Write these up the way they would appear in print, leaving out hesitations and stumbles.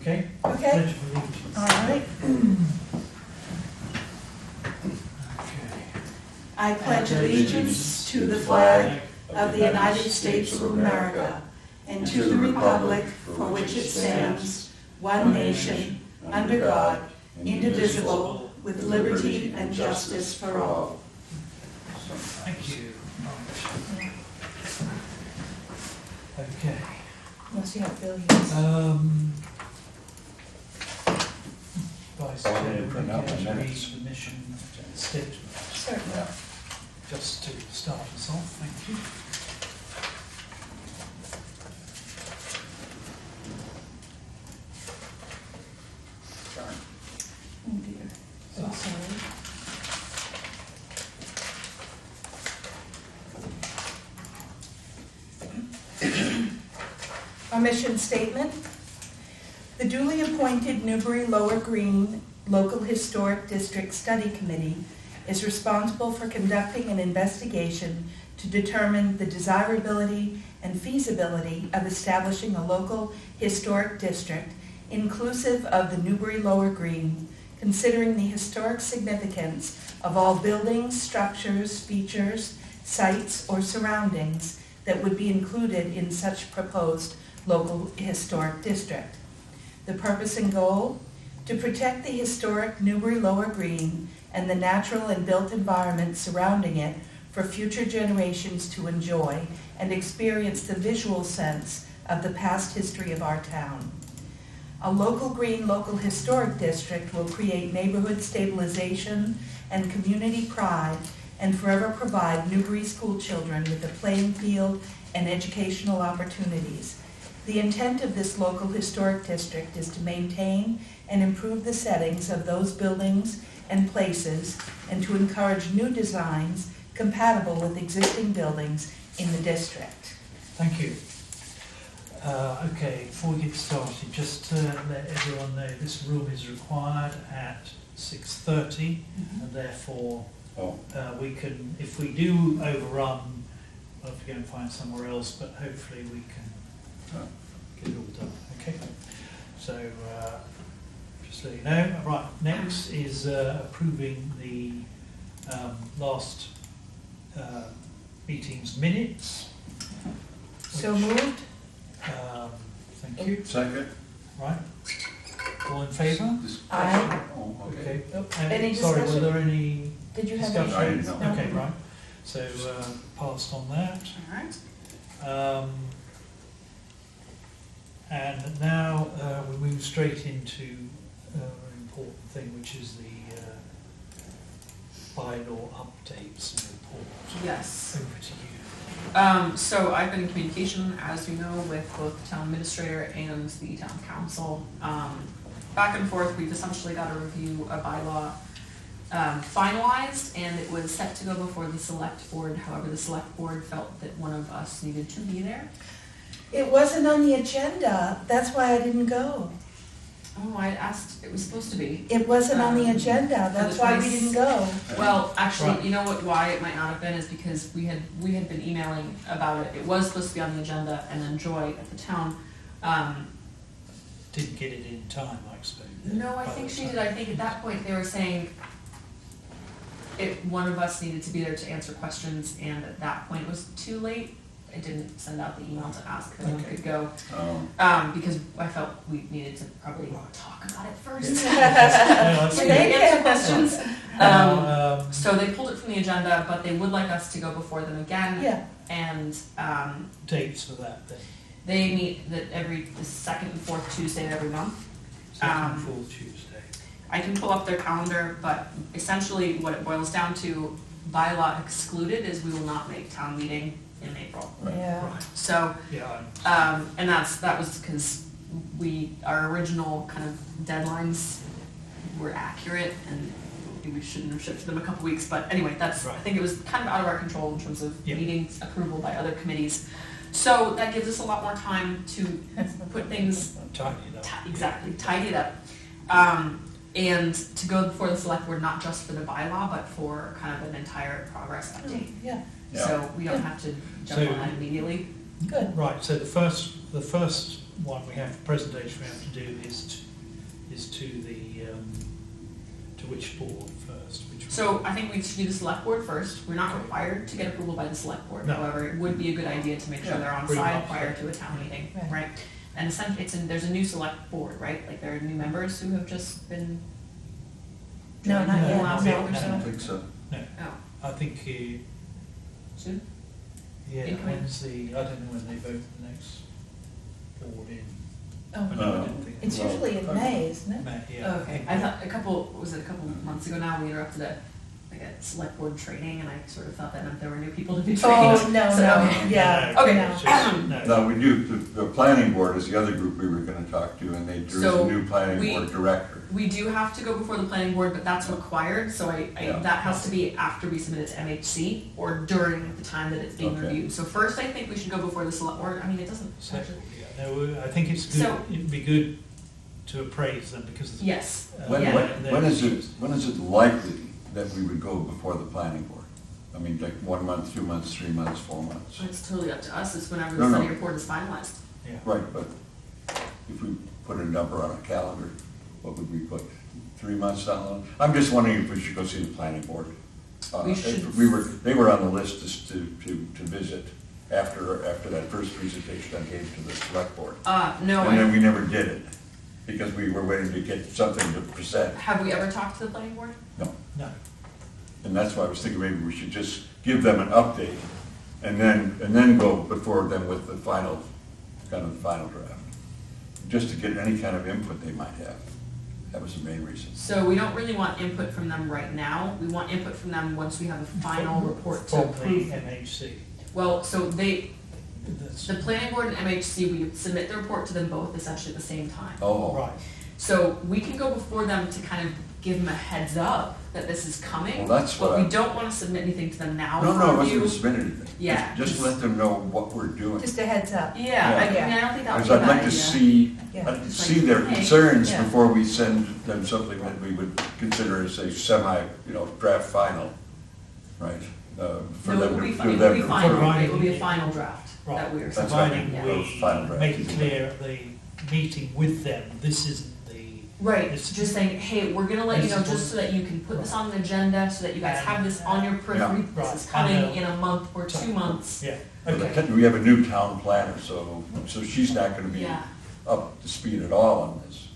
Okay. Okay. Pledge of allegiance. All right. Okay. I pledge allegiance to the flag of the United States of America and to the republic for which it stands, one nation, under God, indivisible, with liberty and justice for all. Thank you. Right. Okay. Unless you have billions. Vice Oh, Chair, you print out the read minutes. the mission statement. Certainly. Just to start us off, thank you. Oh dear. So sorry. Our mission statement. The duly appointed Newbury Lower Green Local Historic District Study Committee is responsible for conducting an investigation to determine the desirability and feasibility of establishing a local historic district inclusive of the Newbury Lower Green, considering the historic significance of all buildings, structures, features, sites, or surroundings that would be included in such proposed local historic district. The purpose and goal: to protect the historic Newbury Lower Green and the natural and built environment surrounding it for future generations to enjoy and experience the visual sense of the past history of our town. A local green local historic district will create neighborhood stabilization and community pride and forever provide Newbury school children with a playing field and educational opportunities. The intent of this local historic district is to maintain and improve the settings of those buildings and places and to encourage new designs compatible with existing buildings in the district. Thank you. Okay, before we get started, just to let everyone know this room is required at 6:30, and therefore we can, if we do overrun, we'll have to go and find somewhere else, but hopefully we can get it all done. Okay, so just let you know. Right, next is approving the last meeting's minutes. So moved? Thank you. Second. Right. All in favour? Aye. Oh, Okay. Any Sorry, were discussion? there any Did you have discussion? any? I didn't know. Okay, right. So passed on that. All right. And now we move straight into an important thing, which is the bylaw updates and reports. Yes. Over to you. So I've been in communication, as you know, with both the town administrator and the town council. Back and forth, we've essentially got a review of bylaw finalized, and it was set to go before the select board. However, the select board felt that one of us needed to be there. It wasn't on the agenda, that's why I didn't go. Oh, I asked, it was supposed to be. It wasn't on the agenda, for that's the why we 20 didn't go. Well, actually, Right. you know what? Why it might not have been is because we had been emailing about it. It was supposed to be on the agenda, and then Joy at the town. Didn't get it in time, I expect. No, I think she did. I think at that point they were saying one of us needed to be there to answer questions, and at that point it was too late. I didn't send out the email to ask if anyone Okay. could go, because I felt we needed to probably Right. talk about it first. No, that's So good. they answer questions. Now, So they pulled it from the agenda, but they would like us to go before them again. Yeah, And dates for that then. they meet the second and fourth Tuesday of every month. Second, full Tuesday. I can pull up their calendar, but essentially what it boils down to, bylaw excluded, is we will not make town meeting in April. yeah. Right. So, Yeah. and that was because our original kind of deadlines were accurate, and we shouldn't have shifted them a couple weeks, but anyway, that's, I Right. think it was kind of out of our control in terms of Yeah. meeting approval by other committees. So that gives us a lot more time to put things Tidy it up. exactly, tidy it up. And to go before the select board, not just for the bylaw, but for kind of an entire progress update. Yeah, So we don't have to jump So- on that immediately. good. Right, so the first one presentation we have to do is to the, to which board first? So I think we should do the select board first. We're not required to get approval by the select board. No. However, it would be a good idea to make sure they're on pretty side much, prior yeah. to a town meeting, Right. right? And essentially, there's a new select board, right? Like there are new members who have just been. No, not joined in the yet. last No. month or I so. don't think so. No, Oh, I think, soon? yeah, Incoming. when's the, I don't know when they vote the next board in. Oh, I didn't think. it's Well, usually in May, isn't it? May, yeah. Oh, okay, I thought a couple months ago now, we interrupted a select board training, and I sort of thought that meant there were new people to be trained. Oh, no, So- no, yeah. No, Okay. no. it's just- no. No, we do, the planning board is the other group we were gonna talk to, and there's So a new planning we- board director. We do have to go before the planning board, but that's required, so Yeah. that has to be after we submit it to MHC or during the time that it's being Okay. reviewed. So first, I think we should go before the select, or, I mean, it doesn't So, actually. yeah, no, I think it's good, So- it'd be good to appraise them because. Yes, When, Yeah. when is it likely that we would go before the planning board? I mean, like 1 month, 2 months, 3 months, 4 months? it's totally up to us, it's whenever No, the no. study report is finalized. Yeah. Right, but if we put a number on a calendar, what would we put? 3 months down the line? I'm just wondering if we should go see the planning board. We should. If they were on the list just to visit after that first presentation I gave to the select board. No, And then we never did it, because we were waiting to get something to present. have we ever talked to the planning board? No, No, and that's why I was thinking maybe we should just give them an update, and then go before them with the final, kind of the final draft, just to get any kind of input they might have. That was the main reason. So we don't really want input from them right now, we want input from them once we have a final report to from the approve. MHC. Well, so That's- the planning board and MHC, we submit the report to them both essentially at the same time. Oh, Right, So we can go before them to kind of give them a heads up that this is coming. Well, that's what But I- we don't want to submit anything to them now no, for I wasn't review. gonna submit anything. Yeah, Just just- let them know what we're doing. Just a heads up. Yeah, I Yeah. mean, I don't think that would Because be a I'd bad like to idea. see, Yeah. I'd like to It's see like, their hey, concerns yeah. before we send them something that we would consider as a semi, draft final, right? For No, it them will to- be, for it will them be to- final, Right. it will be a final draft that right. we are That's submitting, Providing yeah. Well, final we draft. make it clear at the meeting with them, this isn't the, Right, It's- just saying, hey, we're gonna let you know This is just so that you can put this on the agenda, so that you guys have this on your periphery. Yeah. This is Right. I know. coming in a month or 2 months. yeah, But okay. We have a new town planner, so she's not gonna be Yeah, up to speed at all on this.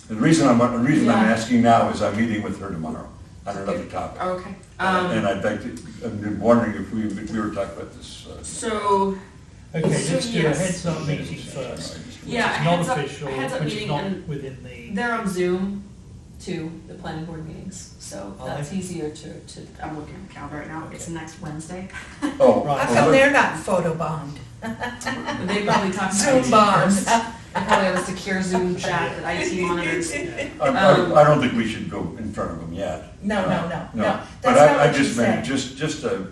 The reason I'm Yeah. asking now is I'm meeting with her tomorrow on another topic. okay. And I'd like to, I'm wondering if we were talking about this. So, Okay, So let's do a yes. heads up meeting first. Yeah, Which is a not heads up- official, a heads up which is meeting not and- within the, they're on Zoom too, the planning board meetings, so Are that's they? easier to, I'm looking at the calendar right now, it's next Wednesday. Oh, Right. How well, come they're not photobomb? But they probably talk to Zoom IT bombed. first. They probably have a secure Zoom chat that IT monitors. yeah. I don't think we should go in front of them yet. No, no, no, no. But That's not I what you just meant, said.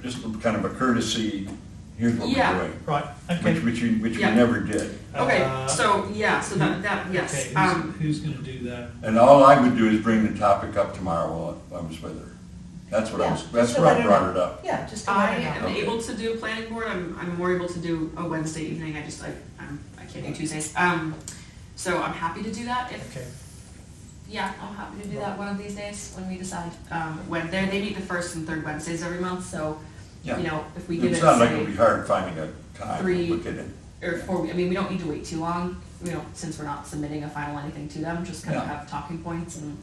just kind of a courtesy, here's what Yeah. we're doing, Right, okay. which we Yeah. never did. Okay, Uh, so, yeah, so that, yes, Okay, who's gonna do that? And all I would do is bring the topic up tomorrow while I was with her. That's what Yeah, that's just to where let I her brought know. it up. Yeah, just to I let her am know. Okay. able to do planning board, I'm more able to do a Wednesday evening, I can't do Tuesdays. So I'm happy to do that if, Okay, yeah, I'm happy to do that one of these days when we decide. When they meet the first and third Wednesdays every month, so, Yeah. you know, if we give it, It's not like say, it'll be hard finding a time to 3 look at it. or 4, I mean, we don't need to wait too long, since we're not submitting a final anything to them, just kind of Yeah. have talking points and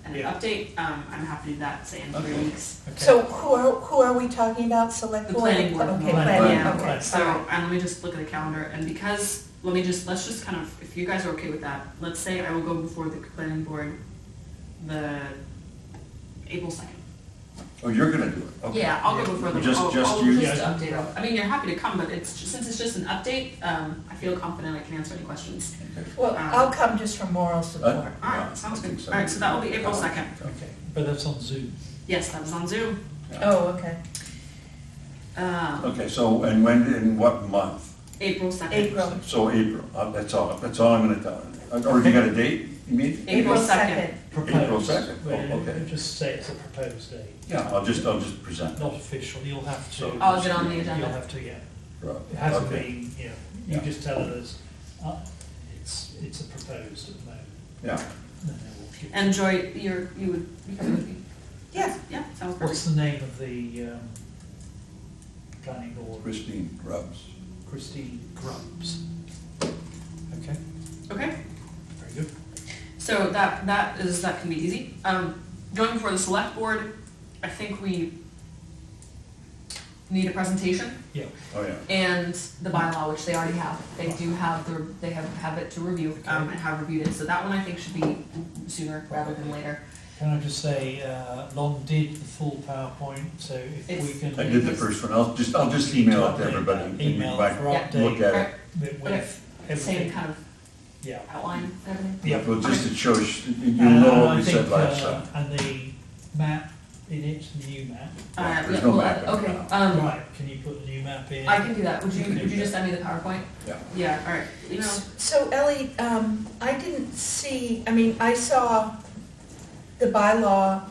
an Yeah. update. I'm happy to do that, say in 3 Okay. weeks. okay. So who are we talking about? Select The board? planning board. Okay, Planning planning, board. okay. So, all right. and let me just look at the calendar, and because, let's just kind of, if you guys are okay with that, let's say I will go before the planning board the April 2nd. Oh, you're gonna do it? Okay. Yeah, I'll go before them. Just I'll you? just Yeah. update them. I mean, you're happy to come, but since it's just an update, I feel confident I can answer any questions. Okay. Well, I'll come just for moral support. All Yeah, right, sounds I think good. so. All right, so that will be April 2nd. Okay, but that's on Zoom. Yes, that was on Zoom. Yeah. Oh, okay. Okay, so, and when, in what month? April 2nd. April. So April, that's all I'm gonna tell her. Or you got a date, you mean? April 2nd. Proposed. April 2nd. Oh, Well, okay. just say it's a proposed date. Yeah, I'll just present. Not official, you'll have to. So- I'll get on the agenda. You'll have to, yeah. Right. It hasn't Okay. been, you Yeah. just tell us, it's a proposed at the moment. Yeah. And then we'll keep- And Joy, you would be coming with me? Yeah. Yeah, sounds What's perfect. the name of the planning board? Christine Grubbs. Christine Grubbs. Okay, Okay, very good. so that can be easy. Going before the select board, I think we need a presentation Yeah, Oh, yeah. and the bylaw, which they already have. They do have they have it to review, and have reviewed it, so that one I think should be sooner rather than later. can I just say, Lon did the full PowerPoint, so if we It's- can. I did the first one. I'll just email it to everybody. and you Email might for Yeah. update. Look at it. Alright, With same everything. kind of Yeah. outline and everything? Yeah. Well, just to show, you'll know what we said last time. And the map in it, the new map. There's Yeah, no well, map in it okay, now. Right, can you put the new map in? I can do that. Would you just send me the PowerPoint? Yeah. Yeah, alright, email. So Ellie, I didn't see, I mean, I saw the bylaw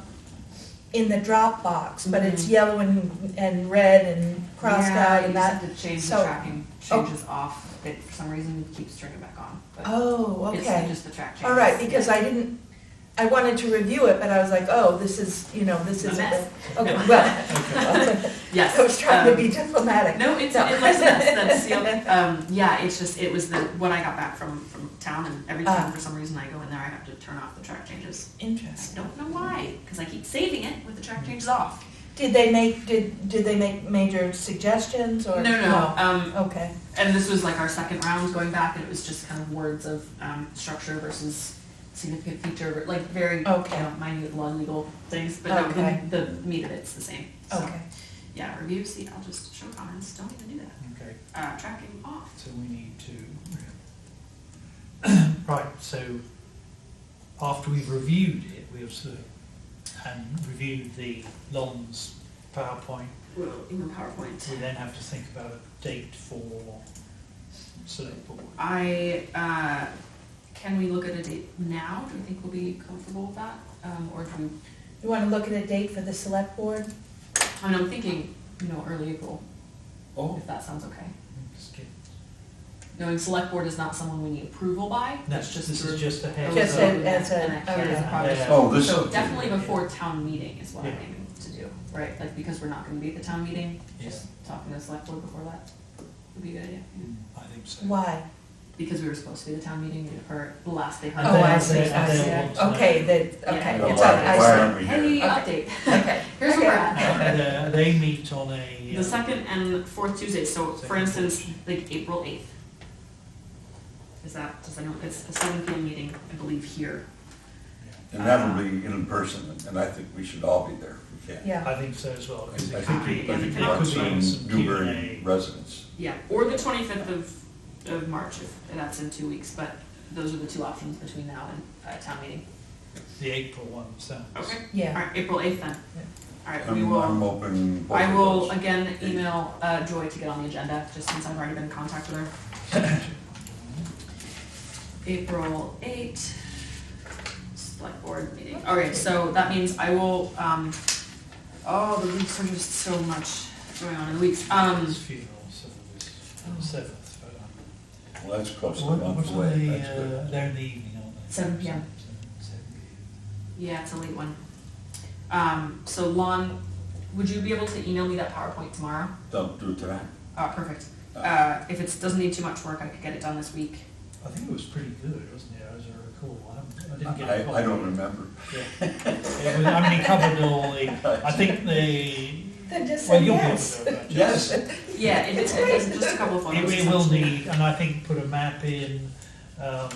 in the Dropbox, but it's Mhm. yellow and red and crossed out and that. Yeah, you just have to change the so- tracking changes off. It, for some reason, keeps turning back on. But Oh, it's okay. just the track changes. All right, because I wanted to review it, but I was like, oh, this is, this A is. mess. Okay, well, Okay. Yes. I was trying to be diplomatic. No, it's, No. it looks that's sealed. Yeah, it's just, it was when I got back from town, and every time for some reason I go in there, I have to turn off the track changes. I Interesting. don't know why, because I keep saving it with the track changes off. Did they make major suggestions or? No. Okay, And this was like our second round going back, and it was just kind of words of structure versus significant feature, like very Okay. minute law legal things, but no, Okay. the meat of it's the same. So, okay. yeah, review, see, I'll just show comments, don't even do that. Okay, Tracking off. so we need to. Right, so after we've reviewed it, we have sort of, and reviewed the Lon's PowerPoint, Well, in the PowerPoint. we then have to think about a date for select board. Can we look at a date now? Do you think we'll be comfortable with that? Or do we, You want to look at a date for the select board? I mean, I'm thinking, early April, Oh, if that sounds okay. Just get- Knowing select board is not someone we need approval by, No, it's just this through. is just a heads Just up. as a- And a okay. project. oh, this. So okay. definitely before town meeting is what I'm Yeah. aiming to do, right? Like, because we're not gonna be at the town meeting, Yeah. just talking to the select board before that would be a good idea. I think so. Why? Because we were supposed to be at the town meeting, we heard the last they heard. Oh, I see, And I they see. want to know. Okay, Yeah. okay. Well, It's why I why see. aren't we Hey, here? update, Okay. here's where we're at. And, they meet on a. The second and fourth Tuesday, so for Second instance, Tuesday. like April 8th. Does anyone, it's a 7 PM meeting, I believe, here. And that will be in person, and I think we should all be there if we can. Yeah, I think so as well, I because it think could be, I think it we want could be some some Newbury Q&A. residents. Yeah, or the 25th of March, if that's in 2 weeks, but those are the two options between now and town meeting. The April one sounds. Okay, yeah. alright, April 8th then. Alright, we I'm will, open. both I of will those. again email Joy to get on the agenda, just since I've already been in contact with her. April 8th, select board meeting. Okay, so that means I will, the weeks are just so much going on in the weeks. His funeral, so it's on the 7th. But, Well, that's close to a what month are away, they, that's good. they're in the evening, aren't they? 7 p.m. 7 Yeah, it's a late one. So Lon, would you be able to email me that PowerPoint tomorrow? Don't do it tonight. Perfect. If it doesn't need too much work, I could get it done this week. I think it was pretty good, wasn't it, as I recall. I didn't get a copy. I don't remember. Yeah. It was, I mean, it covered all the, I think Then just well, say you'll yes. be able to do that. Yes. Yeah, it's just a couple of photos. It will essentially. need, and I think put a map in, Yeah,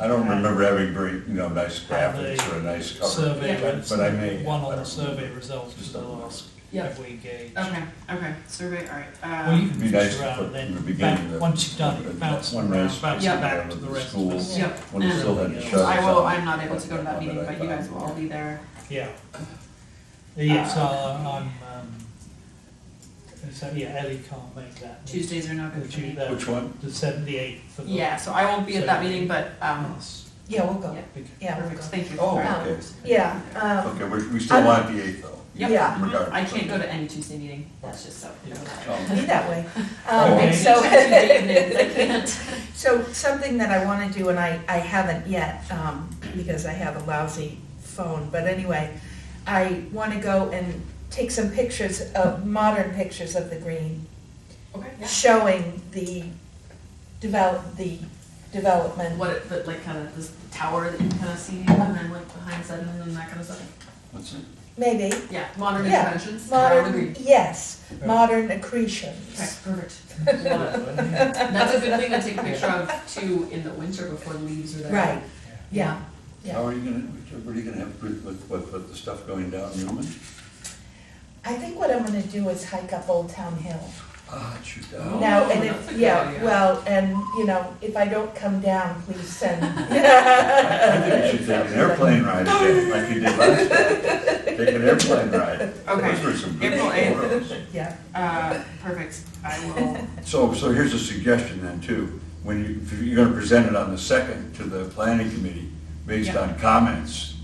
I don't remember having very, nice graphics the or a nice cover. survey, Yeah. But I may. one on I the don't survey remember. results, Just because they'll don't ask, Yeah. have we engaged? Okay, survey, alright. Well, you can It'd be push nice to around put and in the then beginning. back, once you've done it, bounce one around, nice bounce Yeah. it back to of the the rest of school. us. Yep. When we And still had the shutters I'm on. not able to go to that meeting, That I but you guys found. will all be there. Yeah. Yes, I'm, so, yeah, Ellie can't make that. Tuesdays are no good for me. Which one? The 78th of Yeah, so I won't be at that meeting, but, Yes. Yeah, we'll go. Yeah. Yeah, we'll perfect, go. thank you. Oh, Um, okay. Yeah, Okay, we still want the 8th though. Yep. Yeah. regardless. I can't go to any Tuesday meeting, that's just so. you know. Oh. Be that way. Okay. So, Tuesday evenings, I can't. so something that I want to do, and I haven't yet, because I have a lousy phone, but anyway, I want to go and take some pictures of, modern pictures of the green, Okay, yeah. showing the development. What, like kind of this tower that you can kind of see, and then like behind Seddon and that kind of stuff? What's it? Maybe. Yeah, modern Yeah, interventions around the Modern, green. yes, Right. modern Okay, accretions. perfect. Love it. That's a good thing to take a picture of too in the winter before the leaves are there. Right, yeah, yeah. How are you gonna, what are you gonna have with the stuff going down Newman? I think what I'm gonna do is hike up Old Town Hill. Ah, shoot Oh, down. Now, and that's a if, good yeah, idea. well, and, you know, if I don't come down, please send. I think you should take an airplane ride again, like you did last time. Take an airplane ride. Okay. Those were some good April 8th. photos. Yeah, Perfect, I will, So here's a suggestion then too. When you, if you're gonna present it on the 2nd to the planning committee, based Yeah. on comments,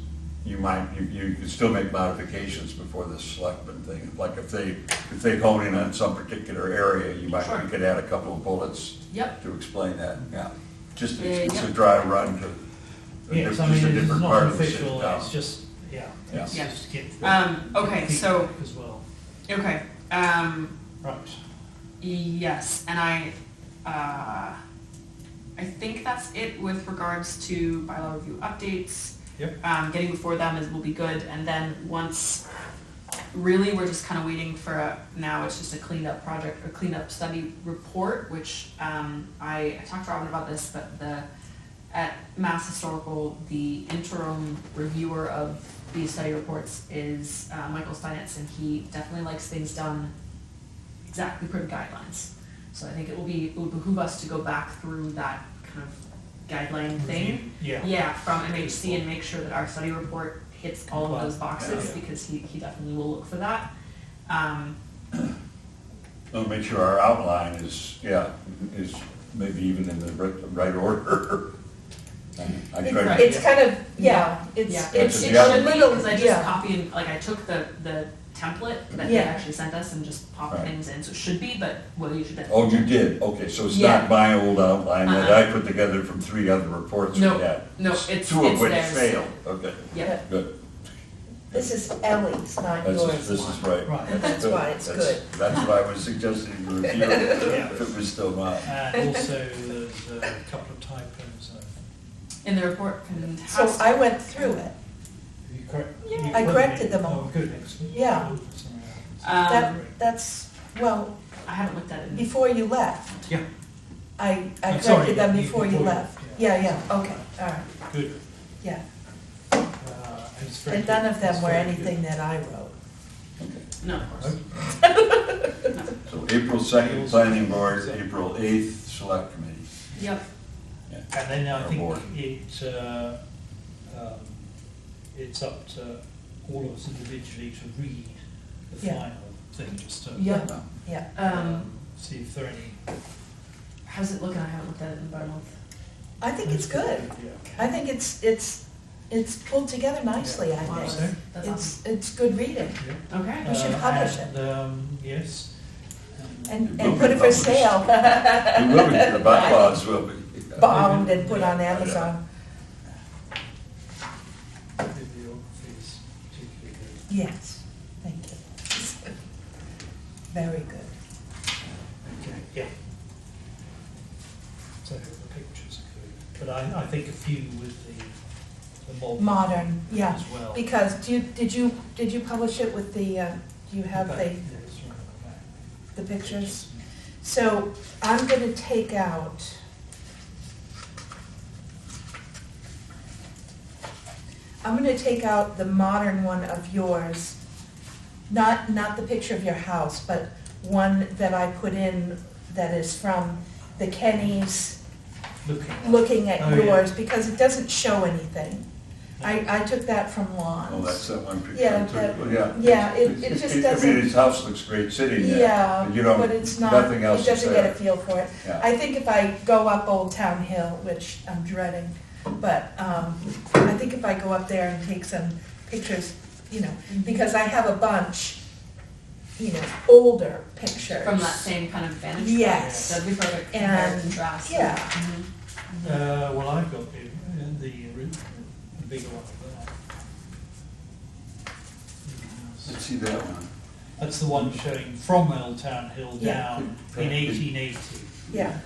you can still make modifications before the selectmen thing. Like if they hone in on some particular area, you Sure. could add a couple of bullets yep, to explain that, yeah. Just, Yeah, it's yeah. a dry run to, Yes, just I a mean, it's different not part of the official, city town. it's just, yeah, it's Yeah. just get. Okay, so- feedback as well. okay, Right, yes, and I think that's it with regards to bylaw review updates. Yep. Getting before them will be good, and then once, really, we're just kind of waiting for now it's just a cleanup project, a cleanup study report, which, I talked to Robin about this, but at Mass Historical, the interim reviewer of these study reports is, Michael Steinitz, and he definitely likes things done exactly per the guidelines. So I think it would behoove us to go back through that kind of guideline thing. yeah. Yeah, from MHC and make sure that our study report hits all of those boxes, Yeah. because he definitely will look for that. We'll make sure our outline is maybe even in the right order. I tried to- it's kind of, yeah, Yeah, it's That's it's a it yeah. should be, because I just Yeah. copied, like I took the template that they Yeah. actually sent us and just popped Right. things in, so it should be, but well, you should. Oh, you did, okay, so it's Yeah. not my old outline that Uh-uh. I put together from 3 other reports we No, had. no, it's Two of which theirs. failed, okay, Yep, good. This is Ellie's, not This yours. is right. Right. That's why it's good. That's what I was suggesting you review, if it was still mine. And also, there's a couple of typos. in the report, So fantastic. I went through it. You correct? Yeah. you I corrected them all. Oh, good, excellent. Yeah. Sorry, That's, well, I haven't looked at it. before you left. Yeah. I I'm sorry, corrected them you- before you before you- left. Yeah, okay, all right, Good. yeah. And it's very And none good. of them It's were very good. anything that I wrote. Okay. No, of course. So April 2nd, planning board, April 8th, select committee. Yep, And then I Our think board. it's up to all of us individually to read the Yeah. final thing, just to Yeah, yeah. see if there are any. how's it looking? I haven't looked at it in about a month. I think it's good. Yeah. I think it's pulled together nicely, I Wow, think. that's awesome. It's good reading. Yeah. Okay. We should publish and, yes. And It will put be it for published. sale. It will be, the bylaws will be. Bound and put on Amazon. Bibliography is particularly good. Yes, thank you. Very good. Okay, yeah. So the pictures are good, but I think a few with the Modern, yeah. as well. Because did you publish it with the, do you have Okay, the, yeah, it's right on the back. the pictures? So I'm gonna take out, the modern one of yours, not the picture of your house, but one that I put in that is from the Kennys, looking at Oh, yeah. yours, because it doesn't show anything. I took that from Lon's. Oh, that's that one picture. Yeah, I took. that- Well, yeah. yeah, it just I mean, doesn't- his house looks great sitting there. Yeah, and you don't- but it's not, nothing else it is doesn't get there. a feel for it. Yeah. I think if I go up Old Town Hill, which I'm dreading, but I think if I go up there and take some pictures, because I have a bunch, older pictures. From that same kind of vantage point. Yes. That'd be perfect, compare and And, contrast. yeah. Mhm. Well, I've got the bigger one there. Let's see that one. That's the one showing from Old Town Hill Yeah. down in 1880. Yeah,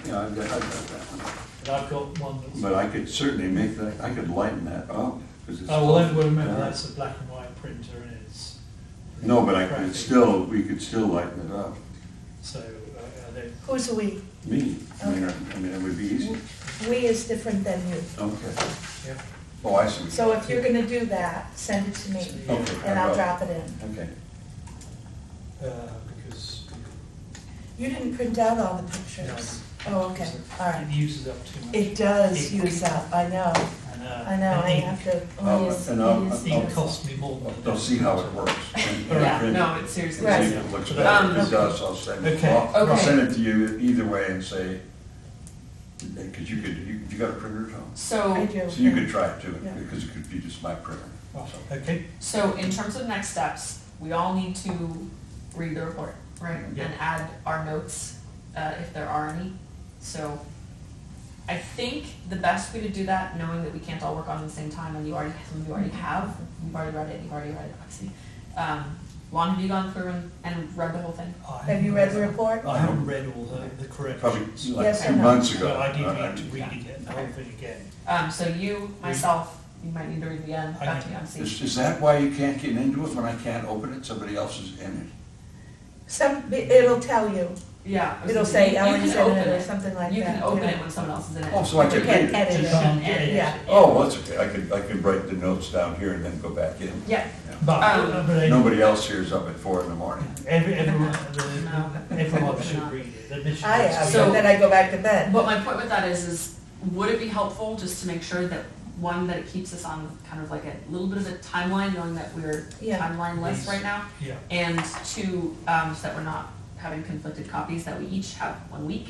Yeah, I've got that one. But I've got one that's... But I could certainly make that, I could lighten that up, because it's. Oh, well, remember, Yeah. that's a black and white printer and it's... No, but I graphic. could still, we could still lighten it up. So, I don't... who's we? Me, Okay. I mean, it would be easy. We is different than you. Okay. Yeah. Oh, I see. So if you're gonna do that, send it to me, Okay. and I'll will. drop it in. Okay. Because... You didn't print out all the pictures? Oh, okay, all right. It uses up too much. It does It- use up, I know, I know, I And have to. And I'll- it could me more than... They'll see how it works. Yeah, no, it's seriously. Right. See if it looks But better. If Um, it does, I'll send it. Okay. I'll Okay. send it to you either way and say, because you got a printer, Tom? I So, do. So you could try it too, Yeah. because it could be just my printer. Right, So- okay, so in terms of next steps, we all need to read the report, right? Yeah. And add our notes, if there are any. So I think the best way to do that, knowing that we can't all work on it at the same time, and some of you already have, you've already read it, obviously. Lon, have you gone through and read the whole thing? Have you read the report? I haven't read all the Probably corrections. like Yes or 2 no? months So ago. I did I- need to read again, the whole thing again. So you, myself, you might need to read it again, back to me on C. Is that why you can't get into it when I can't open it? Somebody else is in It'll tell you, Yeah. I was it'll gonna say you Ellen's can in open it or something like that. You can open yeah. it when someone else is in it. it? Oh, so I But you can read can't it? edit You it. can't edit edit Yeah. it. Oh, well, that's okay. I could write the notes down here and then go back in. Yeah. But, but Nobody else here is up at 4 in the morning. everyone No. everyone should read it. Admission I is- have, So- and then I go back to bed. But my point with that is would it be helpful just to make sure that, one, that it keeps us on kind of like a little bit of a timeline, knowing that we're Yeah. timeline-less Please. right now? Yeah, And two, so that we're not having conflicted copies, that we each have 1 week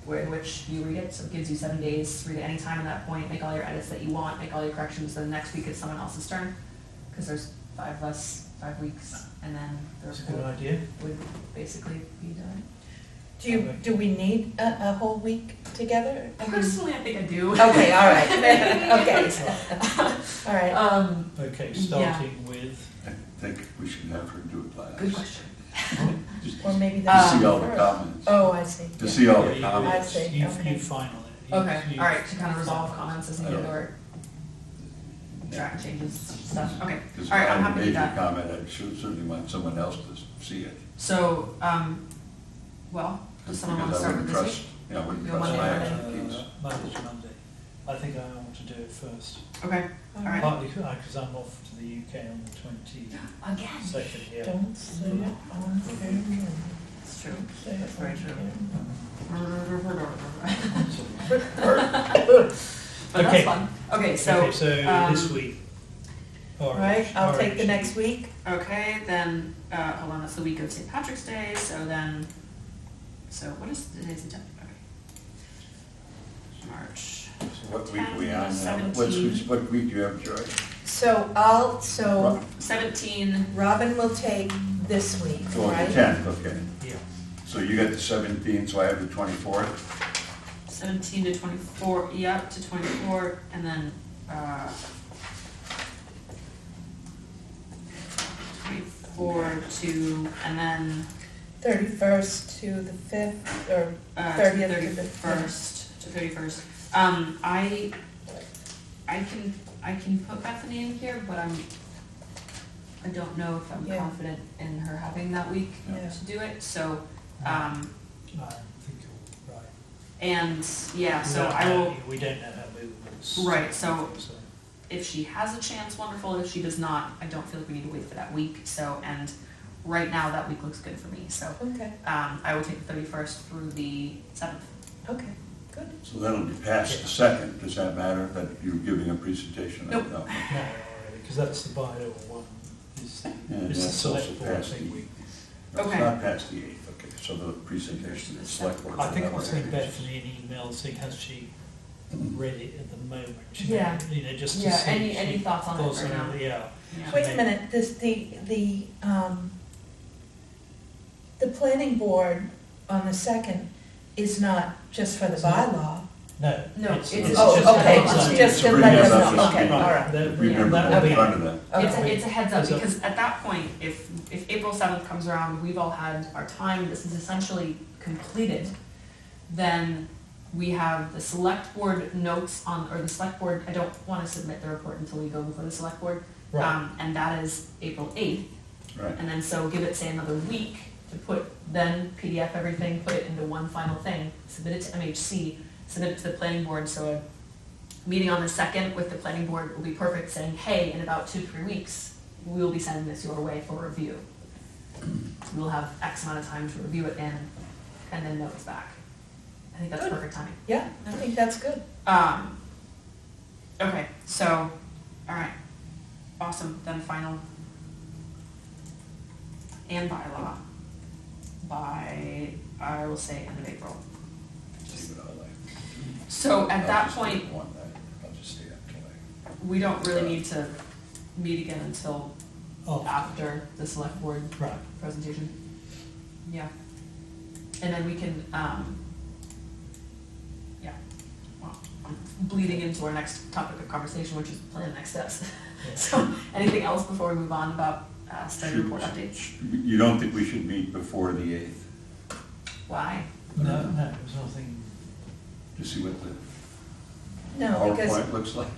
in which you read it, so it gives you 7 days, read it any time at that point, make all your edits that you want, make all your corrections, then next week it's someone else's turn. Because there's 5 of us, 5 weeks, and then the that's a good report idea. would basically be done. Do we need a whole week together? I mean- Personally, I think I do. Okay, all right, okay, all right. Okay, starting with, I think we should have her do it last. Good question. Just Or maybe to the. see all the first. comments. Oh, I see. To yeah. see all yeah, the you- comments. I see, you okay. final it. You- Okay, you- all right, to kind of resolve comments as needed Yeah. or track changes, stuff, okay. Because All right, I'm if I happy to made do a that. comment, I should certainly want someone else to see it. So, well, does someone want to Because I start with wouldn't this trust, week? yeah, I wouldn't You trust want my to- expertise. Monday to Monday. I think I want to do it first. Okay, all right. Partly because I'm off to the UK on the 22nd Again. here. Don't say it on camera. It's true. Say it That's very on true. camera. But that's Okay. fun. Okay, so, Okay, so this um, week. All right, I'll take the next week. okay, then, hold on, that's the week of St. Patrick's Day, so then, so what is today's agenda? Okay. March. So what week are we on now? 17. What week do you have, Joy? So 17, Robin will take this week, Oh, the right? 10th, okay. Yeah. So you got the 17th, so I have the 24th. 17 to 24, yeah, to 24, and then, 24 to, and then, 31st to the 5th, or 30th to the 31st to 31st. I can put Bethany in here, but I don't know if I'm Yeah. confident in her having that week Yeah. to do it, so, I think you're right. and, yeah, so Without I will, that, we don't know how movements. Right, so- if she has a chance, wonderful, if she does not, I don't feel like we need to wait for that week, so, and right now, that week looks good for me, so, Okay, I will take the 31st through the 7th. okay, good. So that'll be past the 2nd. Does that matter that you're giving a presentation? Nope. No. No, because that's the bio one. Is Yeah, is the that's also select board past thing the- week. No, it's Okay. not past the 8th, okay. So the presentation is select board. I think for I'll that send one. Bethany an email saying has she really at the moment. Yeah. You know, just to Yeah, see. any thoughts on it thoughts right on now? it, Yeah. Yeah. Wait a minute, the planning board on the second is not just for the bylaw. No. No, it's Oh, just okay, a- it's just to bring let them us up to know, okay, speed. all right. That- We Yeah. never that got will in be- front of that. Okay. It's a heads up, Heads up. because at that point, if April 7th comes around, we've all had our time, this is essentially completed, then we have the select board notes on, or the select board, I don't wanna submit the report until we go before the select board. Right. And that is April 8th, Right. and then so give it, say, another week to put, then PDF everything, put it into one final thing, submit it to MHC, submit it to the planning board, so a meeting on the 2nd with the planning board will be perfect, saying, hey, in about 2-3 weeks, we will be sending this your way for review. We'll have X amount of time to review it in, and then notes back. I think that's Good. perfect timing. Yeah, I think that's good. Okay, so, all right, awesome, then final and bylaw by, I will say, end of April. See what I like. So at I'll that just point, do one night. I'll just stay up till I. we don't really need to meet again until Oh, after the select board right. presentation. Yeah. And then we can, yeah, well, I'm bleeding into our next topic of conversation, which is plan next steps. Yeah. So, anything else before we move on about study report updates? You don't think we should meet before the 8th Why? No, there's nothing. to see what the No, because, PowerPoint looks like?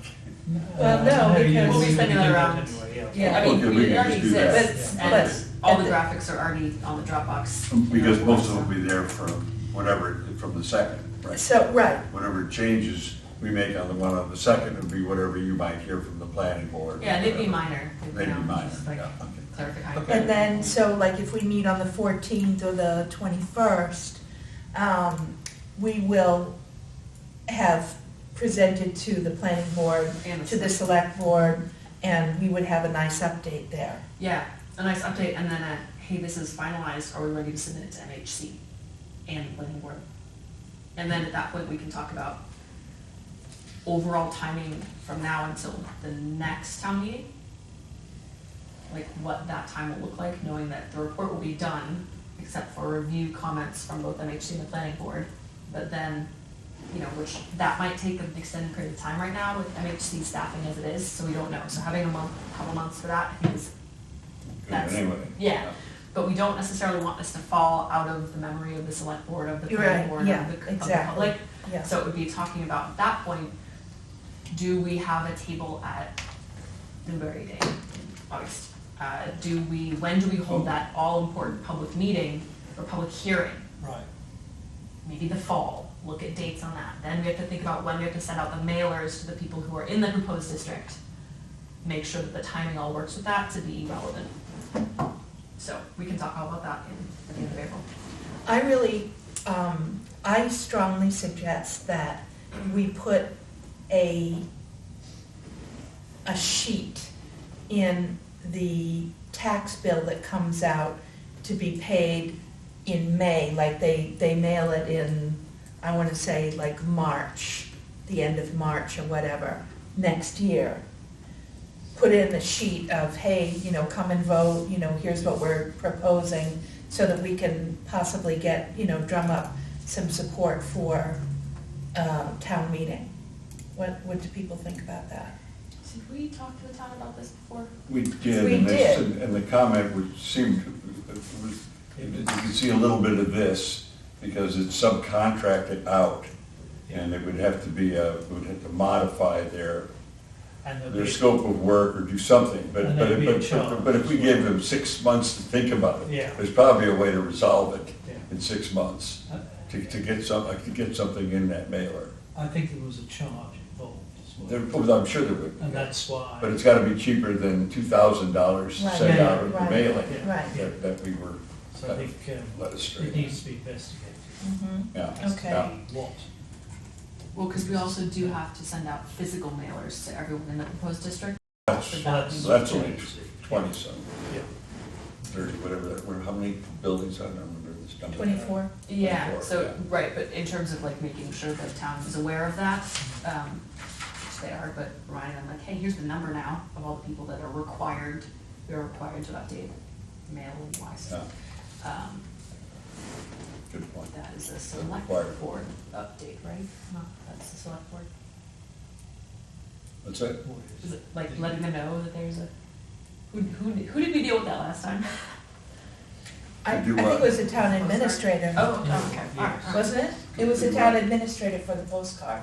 Well, no, you- because- you We'll be can spending do that that around. anyway, yeah. Yeah. I mean, Okay, we it can already just do that. exists, But- and all the but- graphics are already on the Dropbox. Because most of them will be there from whatever, from the 2nd, right? so, right, Whatever changes we make on the one on the 2nd would be whatever you might hear from the planning board. Yeah, they'd be whatever. minor. They'd be minor, Just like yeah, okay. clarifying. Okay. and then, so like if we meet on the 14th or the 21st, we will have presented to the planning board, And to the select board, and we would have a nice update there. Yeah, a nice update, and then hey, this is finalized, are we ready to submit it to MHC and the planning board? And then at that point, we can talk about overall timing from now until the next town meeting. Like what that time will look like, knowing that the report will be done, except for review comments from both MHC and the planning board. But then, you know, which that might take an extended period of time right now with MHC staffing as it is, so we don't know. So having a month, couple months for that, I think is, Good, that's- Anyway. yeah. But we don't necessarily want this to fall out of the memory of the select board, of the You're planning right, board, yeah, of the exactly. public. Yeah. So it would be talking about at that point, do we have a table at Newbury Day in August? When do we hold that all-important public meeting or public hearing? Right. Maybe the fall, look at dates on that. Then we have to think about when we have to send out the mailers to the people who are in the proposed district. Make sure that the timing all works with that to be relevant. So we can talk all about that at the end of April. I really, I strongly suggest that we put a sheet in the tax bill that comes out to be paid in May, like they mail it in, I want to say like March, the end of March or whatever, next year. Put in a sheet of, hey, you know, come and vote, you know, here's what we're proposing, so that we can possibly get, you know, drum up some support for town meeting. What do people think about that? Did we talk to the town about this before? We did, We and did. and the comment would seem, you can see a little bit of this, because it's subcontracted out, and it would have to be, would have to modify their And there'll their be- scope of work or do something, but, And but, there'd be a but, charge. but if we gave them 6 months to think about it, Yeah. there's probably a way to resolve it Yeah. in 6 months, Uh, to get something in that mailer. I think there was a charge involved as There, well. I'm sure there would And be, that's why. but it's gotta be cheaper than $2,000 to Right. send Yeah, out a right. mailing Yeah. Right. that we were So I think led astray. it needs to be investigated. Mm-hmm. Yeah. Okay. Yeah. What? Well, because we also do have to send out physical mailers to everyone in the proposed district. That's, That's- that's only 20 some, Yeah. 30, whatever, how many buildings, I don't remember. this number. 24. Yeah, 24, so, yeah. right, but in terms of like making sure the town is aware of that, which they are, but Ryan, I'm like, hey, here's the number now of all the people that are required, they're required to update mail-in wise. Yeah, good point. That is a select Required. board update, right? No, that's the select board. That's it. What Is it like letting them know that there's a, who did we deal with that last time? I Do think what? it was the town administrator. Oh, Yeah. okay, all right, all right. Wasn't it? It was the town administrator for the postcard.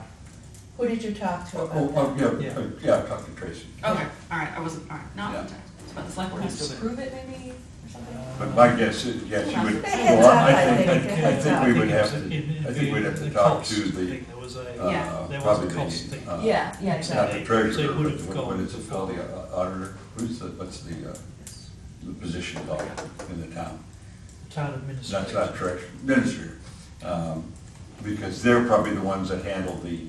Who did you talk to about that? Yeah, talk to Tracy. Okay, all right, I wasn't, all right, no, Yeah. it's about the select board has to approve it maybe, or something? But my guess is, yes, you would, Heads well, up, I I think, think, I heads think up. we would it have was to, in I think we'd have to the talk cost to thing, the, there was a, Yeah. there was probably a cost the, thing. Yeah, yeah, not exactly. the treasurer, So it would but have what gone is it called, the auditor? What's the position called in the town? Town administrator. That's not treasurer, administrator. Because they're probably the ones that handle the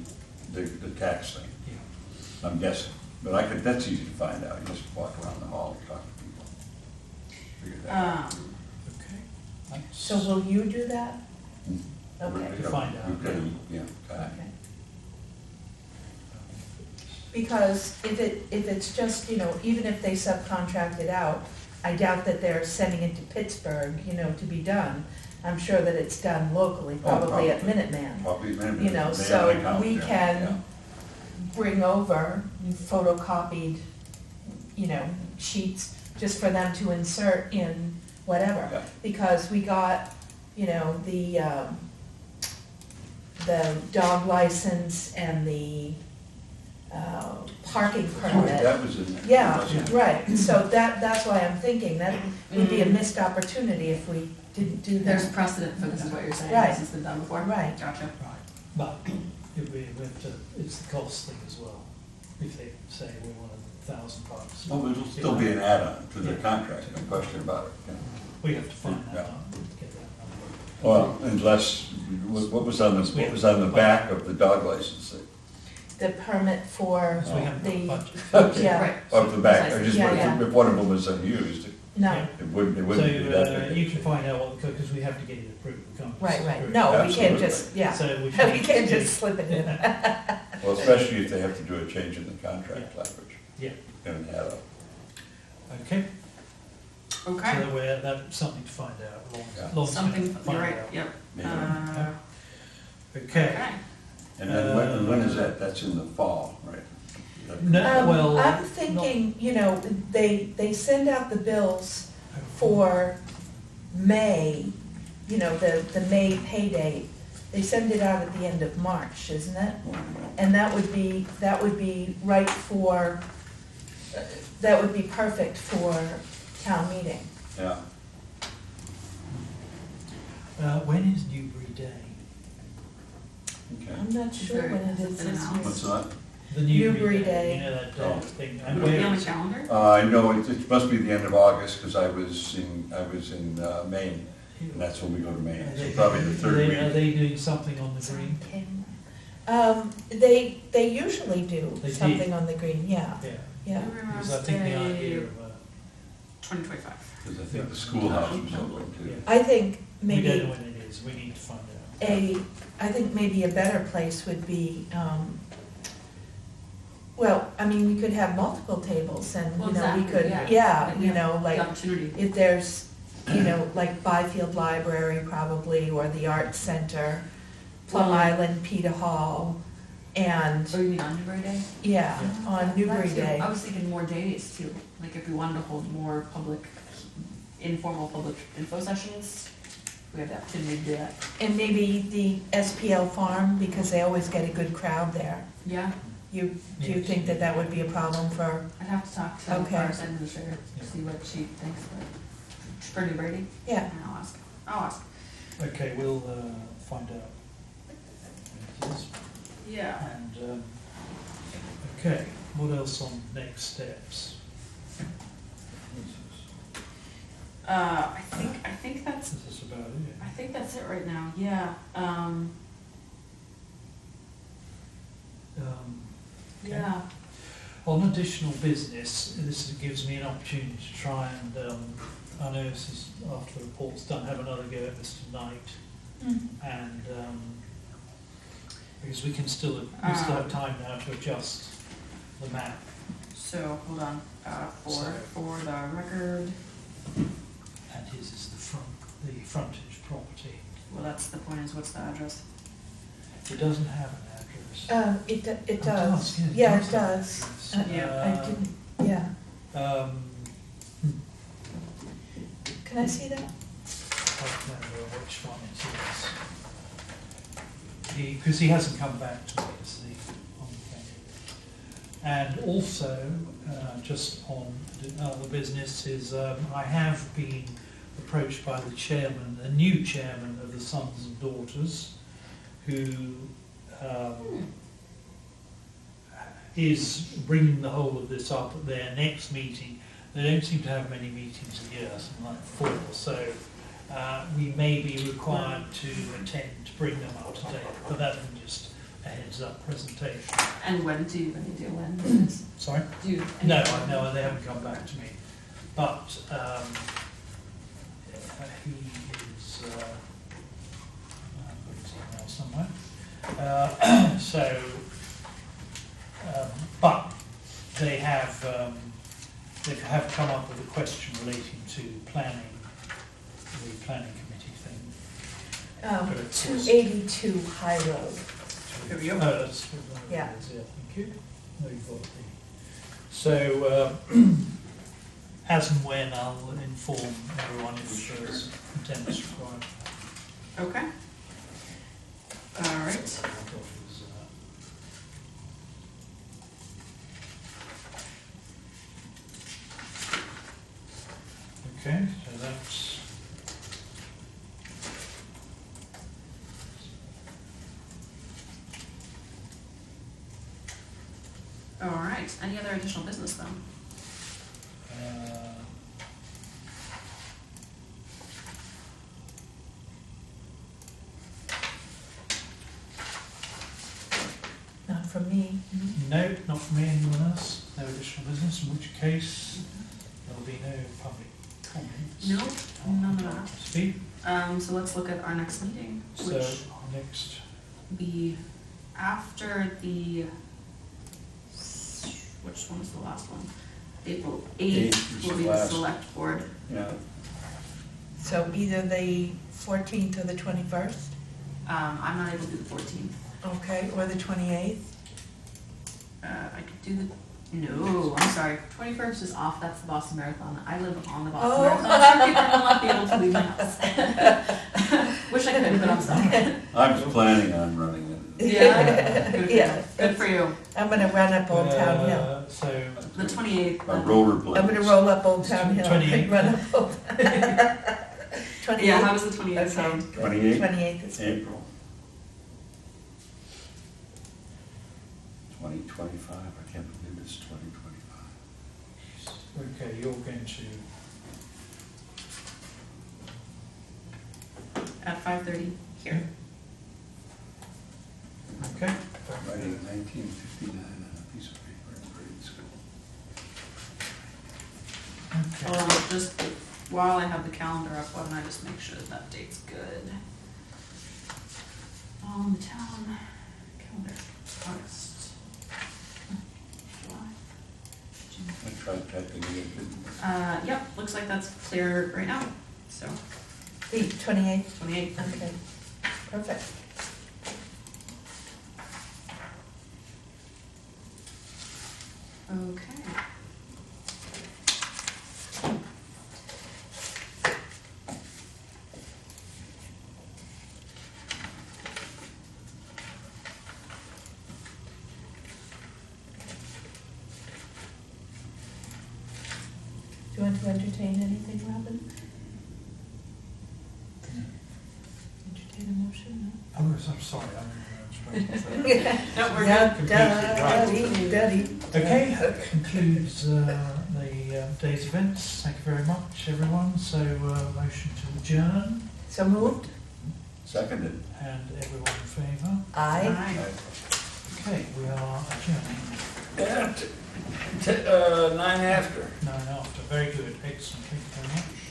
tax thing, Yeah. I'm guessing. But that's easy to find out, you just walk around the hall and talk to people. Figure that out. Okay. That's- So will you do that? Hmm. Okay. To find out. We've got a- yeah, Okay. Because if it's just, even if they subcontract it out, I doubt that they're sending it to Pittsburgh, to be done. I'm sure that it's done locally, probably at probably. Minuteman. Probably, maybe. You know, they so have an account we there, can bring over photocopied, sheets just for them to insert in whatever. Yeah. Because we got, the dog license and the parking Yeah. permit. That was in there. Yeah, wasn't it? right, so that's why I'm thinking that would be a missed opportunity if we didn't do There's that. precedent for this is what you're saying, Right. this has been done before? Right. Gotcha. Right, but it's the cost thing as well. If they say we want $1,000. Well, it'll still be an add-on to the Yeah. contract, no question about it. yeah. We have to find Yeah. that out, get that number. Well, unless, what was on the back of the dog license? The permit for So we haven't got a the, budget. Okay. yeah, Right. Of the back, I just, Yeah, yeah. if one of them was unused, no, Yeah. it wouldn't be So that big. you can find out what, because we have to get it approved, we can't. just right, approve it. no, we can't Absolutely. just, yeah. So we We can't just slip it in. Well, especially if they have to do a change in the contract language, Yeah, and add up. okay. Okay, So that's something to find out, Yeah. long something, term, you're find right, out. yep. Yeah. Okay. Okay. And then when is that? That's in the fall, right? No, well. I'm thinking, they send out the bills for May, the May pay date. They send it out at the end of March, isn't it? And that would be right for, that would be perfect for town meeting. Yeah, When is Newbury Day? okay. I'm not sure when it is this What's year. that? The Newbury Day. You know, that Oh. thing. Would And it be where on the is it? calendar? I know, it must be the end of August, because I was in Maine, and that's when we go to Maine, Are so they- probably the third Are week. they doing something on the green? They usually do They do. something on the green, yeah, Yeah. yeah. Because I think the idea of, 2025. Because I think the schoolhouse was open too. Yeah. I think we don't know maybe when it is, we need to find out. I think maybe a better place would be, well, I mean, we could have multiple tables and, Well, we exactly, could, yeah. like, The opportunity. if there's, like Byfield Library probably, or the Arts Center, Plum Well- Island, Peta Hall, and, Oh, you mean on Newbury Day? yeah, on Newbury That too. Day. I was thinking more days too, like if we wanted to hold more informal public info sessions, we have the opportunity to do that. And maybe the SPL Farm, because they always get a good crowd there. Yeah, Do you think that that would be a problem for, I'd have to talk to Okay. our administrator, see what she thinks, but for Newbury Day, yeah, and I'll ask. Okay, we'll find out when it is. Yeah. And, okay, what else on next steps? I think that's, This is about it. I think that's it right now, yeah, Okay. yeah. On additional business, this gives me an opportunity to try and I know this is after the report's done, have another go at this tonight, and because we still have time now to adjust the map. So, hold on, So- for the record, And his is the frontage property. well, that's the point, is what's the address? It doesn't have an address. It Oh, does. yes, Yeah, does it have an does. address. Yeah. I didn't, yeah. Hmm, Can I see that? I can't remember which one it is. Because he hasn't come back to me, is the thing. And also, just on other business, is I have been approached by the chairman, the new chairman of the Sons and Daughters, who is bringing the whole of this up at their next meeting. They don't seem to have many meetings a year, something like 4, so we may be required to attend to bring them up to date, but that's just a heads-up presentation. And when do you do when? Sorry? Do you? No, they haven't come back to me, but he is, I've got his email somewhere. But they have come up with a question relating to planning, the planning committee thing. But of course- 282 High Road. Here we go. Oh, that's what that Yeah. is, thank you. No, you've got the. So, as and when, I'll inform everyone if there's attendance required. Okay. All right. I've got his, Okay, so that's. All right. Any other additional business then? Not from me. No, not from me, anyone else? No additional business, in which case there'll be no public comments. No, none of that. Speak. So let's look at our next meeting, So which our next, be after the, which one is the last one? April 8th is will the be the last. select board. Yeah, So either the 14th or the 21st, I'm not able to do the 14th. okay, or the 28th? I could do the, no, I'm sorry, 21st is off, that's the Boston Marathon. I live on the Boston Oh. Marathon, so people will not be able to leave my house. Wish I could, but I'm sorry. I was planning on running it. Yeah, good for you. Yeah. Good for you. I'm gonna run up Old Town Hill. so, The 28th. A then. rollerblade. I'm gonna roll up Old Town Hill. 28th. Run up Old. 28th? Yeah, how does the 28th Okay, sound? good. 28th? 28th is good. April. 2025, I can't believe it's 2025. okay, you're going to, At 5:30 here. okay? Writing 1959 on a piece of paper in grade school. Okay. Just while I have the calendar up, why don't I just make sure that that date's good? On the town calendar, August, July, June. I tried typing it, it didn't work. Yep, looks like that's clear right now, so The 28th, 28th. okay, perfect. Okay. Do you want to entertain anything, Robin? Entertain a motion, Oh, I'm sorry, I'm No, we're no? good. Daddy, daddy. Okay, that concludes the day's events. Thank you very much, everyone. So, motion to adjourn, So moved? Seconded. and everyone in favour? Aye. Aye. Okay, we are adjourning. 9 after. 9 after. Very good. Excellent. Thank you very much.